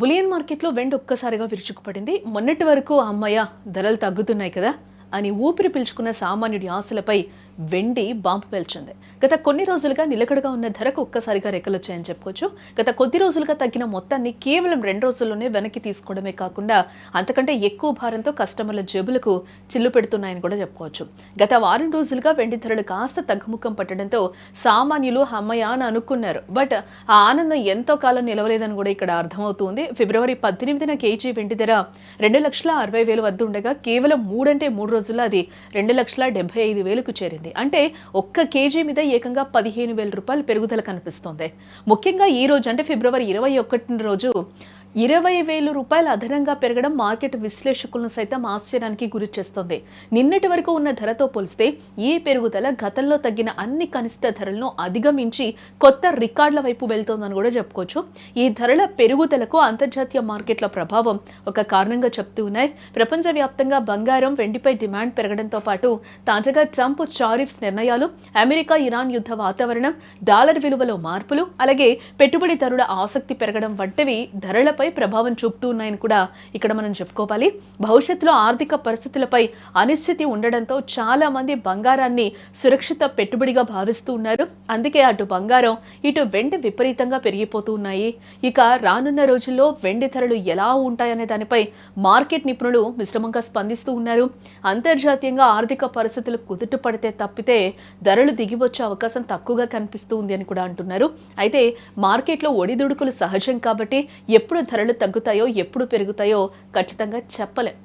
Bullion మార్కెట్లో వెండి ఒక్కసారిగా విరుచుకుపడింది. మొన్నటి వరకు అమ్మయ్య ధరలు తగ్గుతున్నాయి కదా అని ఊపిరి పీల్చుకున్న సామాన్యుడి ఆశలపై వెండి బాంబు పేల్చింది. గత కొన్ని రోజులుగా నిలకడగా ఉన్న ధరకు ఒక్కసారిగా రెక్కలొచ్చాయని చెప్పుకోవచ్చు. గత కొద్ది రోజులుగా తగ్గిన మొత్తాన్ని కేవలం 2 రోజుల్లోనే వెనక్కి తీసుకోవడమే కాకుండా అంతకంటే ఎక్కువ భారంతో కస్టమర్ల జేబులకు చిల్లు పెడుతున్నాయని కూడా చెప్పుకోవచ్చు. గత వారం రోజులుగా వెండి ధరలు కాస్త తగ్గుముఖం పట్టడంతో సామాన్యులు అమ్మయ్య అని అనుకున్నారు. బట్ ఆ ఆనందం ఎంతో కాలం నిలవలేదని కూడా ఇక్కడ అర్థమవుతుంది. ఫిబ్రవరి 18న కేజీ వెండి ధర 2,60,000 వద్ద ఉండగా కేవలం 3 రోజుల్లో అది 2,75,000కు చేరింది. అంటే ఒక్క కేజీ మీద ఏకంగా 15,000 రూపాయలు పెరుగుదల కనిపిస్తోంది. ముఖ్యంగా ఈ రోజు అంటే ఫిబ్రవరి 21 రోజు 20,000 రూపాయలు అదనంగా పెరగడం మార్కెట్ విశ్లేషకులను సైతం ఆశ్చర్యానికి గురి చేస్తోంది. నిన్నటి వరకు ఉన్న ధరతో పోలిస్తే ఈ పెరుగుదల గతంలో తగ్గిన అన్ని కనిష్ట ధరలను అధిగమించి కొత్త రికార్డుల వైపు వెళ్తోందని కూడా చెప్పుకోవచ్చు. ఈ ధరల పెరుగుదలకు అంతర్జాతీయ మార్కెట్ల ప్రభావం ఒక కారణంగా చెప్తూ ఉన్నాయి. ప్రపంచవ్యాప్తంగా బంగారం, వెండిపై డిమాండ్ పెరగడంతో పాటు తాజాగా ట్రంప్ టారిఫ్స్ నిర్ణయాలు, అమెరికా ఇరాన్ యుద్ధ వాతావరణం, డాలర్ విలువలో మార్పులు, అలాగే పెట్టుబడిదారుల ఆసక్తి పెరగడం వంటివి ధరలపై ప్రభావం చూపుతూ ఉన్నాయని కూడా ఇక్కడ మనం చెప్పుకోవాలి. భవిష్యత్తులో ఆర్థిక పరిస్థితులపై అనిశ్చితి ఉండడంతో చాలా మంది బంగారాన్ని సురక్షిత పెట్టుబడిగా భావిస్తూ ఉన్నారు. అందుకే అటు బంగారం ఇటు వెండి విపరీతంగా పెరిగిపోతూ ఉన్నాయి. ఇక రానున్న రోజుల్లో వెండి ధరలు ఎలా ఉంటాయనే దానిపై మార్కెట్ నిపుణులు మిశ్రమంగా స్పందిస్తూ ఉన్నారు. అంతర్జాతీయంగా ఆర్థిక పరిస్థితులు కుదుట పడితే తప్పితే ధరలు దిగివచ్చే అవకాశం తక్కువగా కనిపిస్తూ ఉంది అని కూడా అంటున్నారు. అయితే మార్కెట్లో ఒడిదుడుకులు సహజం కాబట్టి ఎప్పుడు ధరలు తగ్గుతాయో ఎప్పుడు పెరుగుతాయో ఖచ్చితంగా చెప్పలేం.